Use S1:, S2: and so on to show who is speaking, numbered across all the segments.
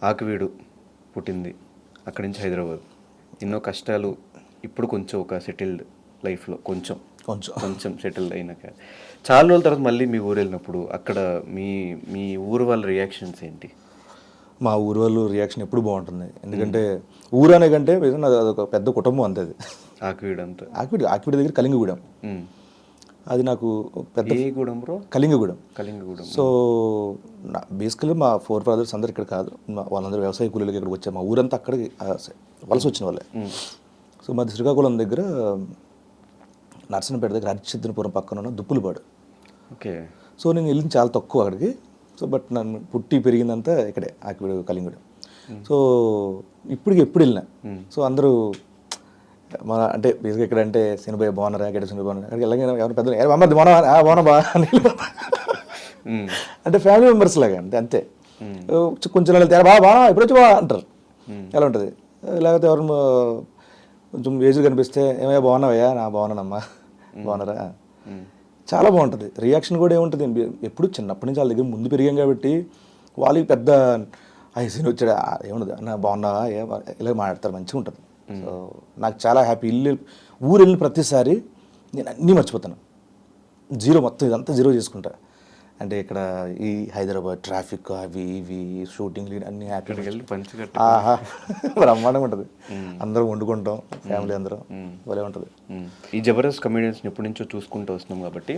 S1: ఆకివీడు పుట్టింది, అక్కడి నుంచి హైదరాబాద్. ఎన్నో కష్టాలు. ఇప్పుడు కొంచెం ఒక సెటిల్డ్ లైఫ్లో కొంచెం
S2: కొంచెం
S1: కొంచెం సెటిల్డ్ అయినాక చాలా రోజుల తర్వాత మళ్ళీ మీ ఊరు వెళ్ళినప్పుడు అక్కడ మీ మీ ఊరు వాళ్ళ రియాక్షన్స్ ఏంటి?
S2: మా ఊరు వాళ్ళు రియాక్షన్ ఎప్పుడు బాగుంటుంది. ఎందుకంటే ఊరు అనే కంటే అదొక పెద్ద కుటుంబం అంతే. అది
S1: ఆకివీడు అంతా.
S2: ఆకివీడు దగ్గర కళింగగూడెం. అది నాకు పెద్ద
S1: ఏ గూడెం బ్రో?
S2: కళింగగూడెం.
S1: కళింగగూడెం.
S2: సో బేసికలీ మా ఫోర్ ఫాదర్స్ అందరు ఇక్కడ కాదు, వాళ్ళందరూ వ్యవసాయ కూలీలకి ఇక్కడికి వచ్చారు. మా ఊరంతా అక్కడికి వలస వచ్చిన వాళ్ళే. సో మాది శ్రీకాకుళం దగ్గర నర్సనపేట దగ్గర హరిశ్చంద్రపురం పక్కన ఉన్న దుప్పులపాడు.
S1: ఓకే.
S2: సో నేను వెళ్ళింది చాలా తక్కువ అక్కడికి. సో బట్ నన్ను పుట్టి పెరిగిందంతా ఇక్కడే ఆకివీడు కళింగగూడెం. సో ఎప్పుడు వెళ్ళినా సో అందరూ మన అంటే బేసిక్గా ఇక్కడ అంటే సినిమా బాగున్నారా, గడ్డ సినిమా బాగున్నారా, అక్కడికి వెళ్ళగానే ఎవరు పెద్దలు అమ్మది బాగున్నా బా అని అంటే ఫ్యామిలీ మెంబర్స్ లాగా అంటే అంతే. కొంచెం బాగా ఇప్పుడు వచ్చి బా అంటారు, ఎలా ఉంటుంది. లేకపోతే ఎవరు కొంచెం ఏజ్ కనిపిస్తే ఏమయ్యా బాగున్నావయ్యా, నా బాగున్నానమ్మా బాగున్నారా, చాలా బాగుంటుంది. రియాక్షన్ కూడా ఏముంటుంది, ఎప్పుడు చిన్నప్పటి నుంచి వాళ్ళ దగ్గర ముందు పెరిగాం కాబట్టి వాళ్ళకి పెద్ద సీన్ వచ్చాడు ఏముండదు, నా బాగున్నావా ఇలా మాట్లాడతారు, మంచిగా ఉంటుంది. సో నాకు చాలా హ్యాపీ. ఊరు వెళ్ళిన ప్రతిసారి నేను అన్నీ మర్చిపోతాను, జీరో మొత్తం ఇదంతా జీరో చేసుకుంటా. అంటే ఇక్కడ ఈ హైదరాబాద్ ట్రాఫిక్ అవి ఇవి షూటింగ్లు అన్నీ హ్యాపీ బ్రహ్మాండంగా ఉంటుంది. అందరం వండుకుంటాం ఫ్యామిలీ అందరం, భలే ఉంటుంది.
S1: ఈ జబర్దస్త్ కమెడియన్స్ని ఎప్పటి నుంచో చూసుకుంటూ వస్తున్నాం కాబట్టి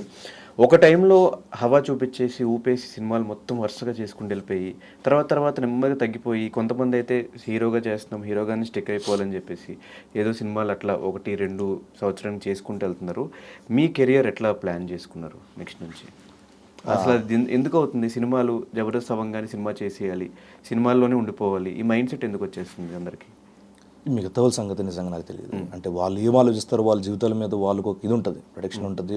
S1: ఒక టైంలో హవా చూపించేసి ఊపేసి సినిమాలు మొత్తం వరుసగా చేసుకుంటూ వెళ్ళిపోయి తర్వాత నెమ్మదిగా తగ్గిపోయి కొంతమంది అయితే హీరోగా చేస్తున్నాం, హీరోగానే స్టిక్ అయిపోవాలని చెప్పేసి ఏదో సినిమాలు అట్లా 1-2 సంవత్సరానికి చేసుకుంటూ వెళ్తున్నారు. మీ కెరియర్ ఎట్లా ప్లాన్ చేసుకున్నారు నెక్స్ట్ నుంచి? అసలు అది ఎందుకు అవుతుంది? సినిమాలు జబర్దస్త్ అవ్వగానే సినిమా చేసేయాలి, సినిమాల్లోనే ఉండిపోవాలి, ఈ మైండ్ సెట్ ఎందుకు వచ్చేస్తుంది అందరికీ?
S2: మిగతా వాళ్ళ సంగతి నిజంగా నాకు తెలియదు. అంటే వాళ్ళు ఏం ఆలోచిస్తారో వాళ్ళ జీవితాల మీద వాళ్ళకు ఒక ఇది ఉంటుంది, ప్రొటెక్షన్ ఉంటుంది,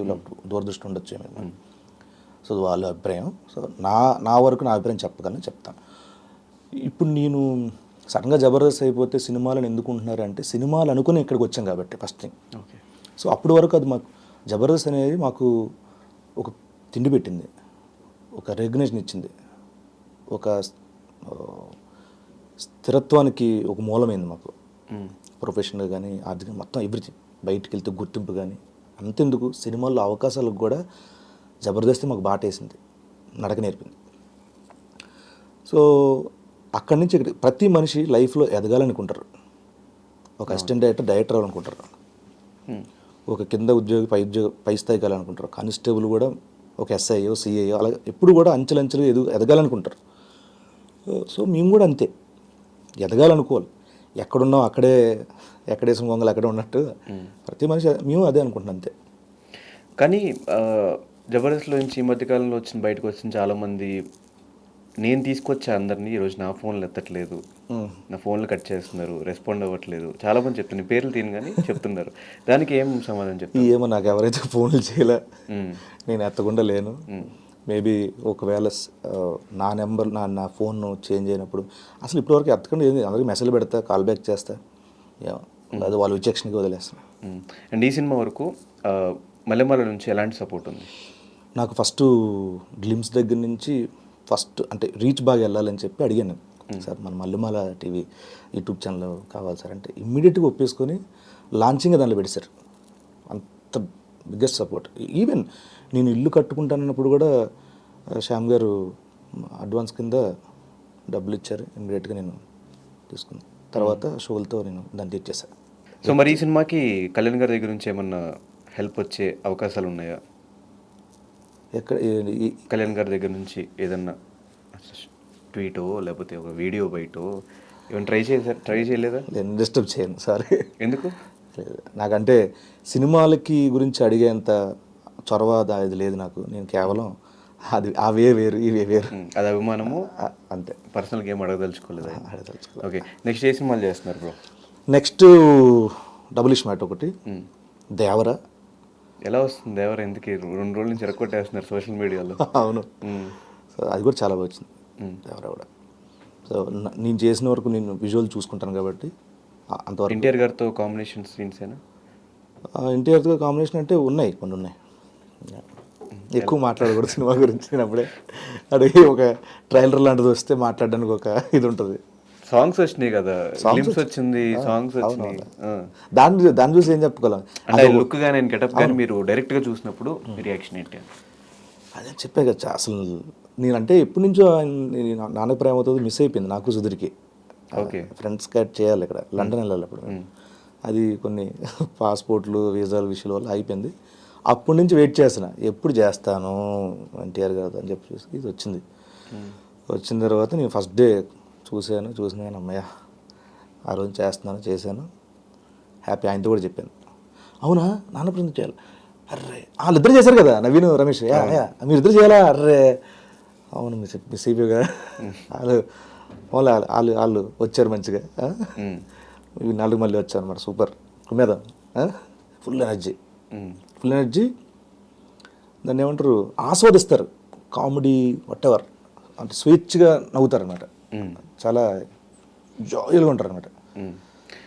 S2: దూరదృష్టి ఉండొచ్చు ఏమైనా. సో వాళ్ళ అభిప్రాయం. సో నా వరకు నా అభిప్రాయం చెప్తాను. ఇప్పుడు నేను సడన్గా జబర్దస్త్ అయిపోతే సినిమాలను ఎందుకుంటున్నారు అంటే సినిమాలు అనుకుని ఇక్కడికి వచ్చాం కాబట్టి ఫస్ట్ థింగ్.
S1: ఓకే. సో
S2: అప్పటి వరకు అది మాకు జబర్దస్త్ అనేది మాకు ఒక తిండి పెట్టింది, ఒక రెగ్యునేషన్ ఇచ్చింది, ఒక స్థిరత్వానికి ఒక మూలమైంది మాకు. ప్రొఫెషనల్ కానీ ఆర్థికంగా మొత్తం ఎవ్రీథింగ్. బయటికి వెళ్తే గుర్తింపు కానీ అంతెందుకు సినిమాల్లో అవకాశాలకు కూడా జబర్దస్త్ మాకు బాటేసింది, నడక నేర్పింది. సో అక్కడి నుంచి ఇక్కడ ప్రతి మనిషి లైఫ్లో ఎదగాలనుకుంటారు. ఒక అసిస్టెంట్ డైరెక్టర్ అవ్వాలనుకుంటారు, ఒక కింద ఉద్యోగి పై స్థాయికి వెళ్ళాలనుకుంటారు, కానిస్టేబుల్ కూడా ఒక ఎస్ఐయో సిఐయో అలా ఎప్పుడు కూడా అంచెలంచెలు ఎదగాలనుకుంటారు. సో మేము కూడా అంతే ఎదగాలనుకోవాలి. ఎక్కడున్నాం అక్కడే, ఎక్కడేసిన గొంగలు అక్కడే ఉన్నట్టు ప్రతి మనిషి మేము అదే అనుకుంటున్నాం అంతే.
S1: కానీ జబర్దస్త్లో నుంచి ఈ మధ్యకాలంలో బయటకు వచ్చిన చాలామంది నేను తీసుకొచ్చా అందరినీ, ఈరోజు నా ఫోన్లు ఎత్తట్లేదు, నా ఫోన్లు కట్ చేస్తున్నారు, రెస్పాండ్ అవ్వట్లేదు, చాలామంది చెప్తున్నారు, పేర్లు తిని కానీ చెప్తున్నారు. దానికి ఏం సమాధానం చెప్తారు?
S2: ఏమో నాకు ఎవరైతే ఫోన్లు చేయలే, నేను ఎత్తకుండా లేను. మేబీ ఒకవేళ నా నెంబర్ నా ఫోన్ చేంజ్ అయినప్పుడు అసలు ఇప్పటివరకు ఎత్తకుండా ఏంది, అందరికీ మెసేజ్ పెడతా, కాల్ బ్యాక్ చేస్తా, అది వాళ్ళ విచక్షణకి వదిలేస్తాను.
S1: అండ్ ఈ సినిమా వరకు మల్లెమాల నుంచి ఎలాంటి సపోర్ట్ ఉంది?
S2: నాకు ఫస్ట్ గ్లిమ్స్ దగ్గర నుంచి ఫస్ట్ అంటే రీచ్ బాగా వెళ్ళాలని చెప్పి అడిగాను, సార్ మన మల్లెమాల టీవీ యూట్యూబ్ ఛానల్ కావాలి సార్ అంటే ఇమ్మీడియట్గా ఒప్పేసుకొని లాంచింగ్ దానిలో పెట్టేశారు. అంత బిగ్గెస్ట్ సపోర్ట్. ఈవెన్ నేను ఇల్లు కట్టుకుంటానన్నప్పుడు కూడా శ్యామ్ గారు అడ్వాన్స్ కింద డబ్బులు ఇచ్చారు, ఇమ్మీడియట్గా నేను తీసుకున్నాను. తర్వాత షోలతో నేను దాన్ని తెచ్చేసాను.
S1: సో మరి ఈ సినిమాకి కళ్యాణ్ గారి దగ్గర నుంచి ఏమన్నా హెల్ప్ వచ్చే అవకాశాలు ఉన్నాయా?
S2: ఎక్కడ
S1: కళ్యాణ్ గారి దగ్గర నుంచి ఏదన్నా ట్వీటో లేకపోతే ఒక వీడియో బయటో ఏమైనా ట్రై చేయలేదా?
S2: నేను డిస్టర్బ్ చేయను, సారీ.
S1: ఎందుకు?
S2: నాకంటే సినిమాలకి గురించి అడిగేంత చొరవ ఇది లేదు నాకు. నేను కేవలం అది అవే వేరు ఇవే వేరు,
S1: అది అభిమానము
S2: అంతే.
S1: పర్సనల్గా ఏం అడగదలుచుకోలేదు. ఓకే. నెక్స్ట్ ఏ సినిమాలు చేస్తున్నారు బ్రో?
S2: నెక్స్ట్ డబుల్ ఇష్మాట్ ఒకటి, దేవర.
S1: ఎలా వస్తుంది దేవర? ఎందుకు 2 రోజుల నుంచి రెక్కొట్టేస్తున్నారు సోషల్ మీడియాలో?
S2: అవును, సో అది కూడా చాలా బాగా వచ్చింది దేవర కూడా. సో నేను చేసిన వరకు నేను విజువల్ చూసుకుంటాను కాబట్టి అంతవరకు.
S1: ఎన్టీఆర్ గారితో కాంబినేషన్ సీన్స్ ఏనా?
S2: ఎన్టీఆర్తో కాంబినేషన్ అంటే ఉన్నాయి, కొన్ని ఉన్నాయి. ఎక్కువ మాట్లాడకూడదు సినిమా గురించి నేను అప్పుడే అది ఒక ట్రైలర్ లాంటిది వస్తే మాట్లాడడానికి ఒక ఇది ఉంటుంది.
S1: సాంగ్స్ వచ్చినాయి కదా, గ్లిమ్స్ వచ్చింది, సాంగ్స్ వచ్చినాయి.
S2: దాన్ని చూసి ఏం చెప్పగలం.
S1: అంటే లుక్ కానీ నేను గెటప్ కానీ మీరు డైరెక్ట్ గా చూసినప్పుడు మీ రియాక్షన్ ఏంటి?
S2: అదే చెప్పే కదా అసలు నేనంటే ఎప్పటి నుంచో నాన్న ప్రేమ అవుతుంది మిస్ అయిపోయింది నాకు సుధీర్కి.
S1: ఓకే.
S2: ఫ్రెండ్స్ క్యాట్ చేయాలి ఇక్కడ, లండన్ వెళ్ళాలి అప్పుడు. అది కొన్ని పాస్పోర్ట్లు వీసాల విషయాల వల్ల అయిపోయింది. అప్పటి నుంచి వెయిట్ చేస్తున్నా, ఎప్పుడు చేస్తాను ఎన్టీఆర్ గారు అని చెప్పి చూసి ఇది వచ్చింది. వచ్చిన తర్వాత నేను ఫస్ట్ డే చూసిన అమ్మయ్య ఆ రోజు చేశాను హ్యాపీ. ఆయనతో కూడా చెప్పాను, అవునా నాన్న ప్రేమ చేయాలి, అర్రే వాళ్ళిద్దరు చేశారు కదా నవీన్ రమేష్, మీరిద్దరు చేయాలా, అర్రే అవును మిస్ అయిపోయాగా. వాళ్ళు వచ్చారు మంచిగా, ఇవి 4 మళ్ళీ వచ్చారు అనమాట. సూపర్ మీద ఫుల్ ఎనర్జీ దాన్ని ఏమంటారు ఆస్వాదిస్తారు, కామెడీ వాటెవర్ అంటే స్వేచ్ఛగా నవ్వుతారు అనమాట, చాలా జాలీగా ఉంటారు అనమాట.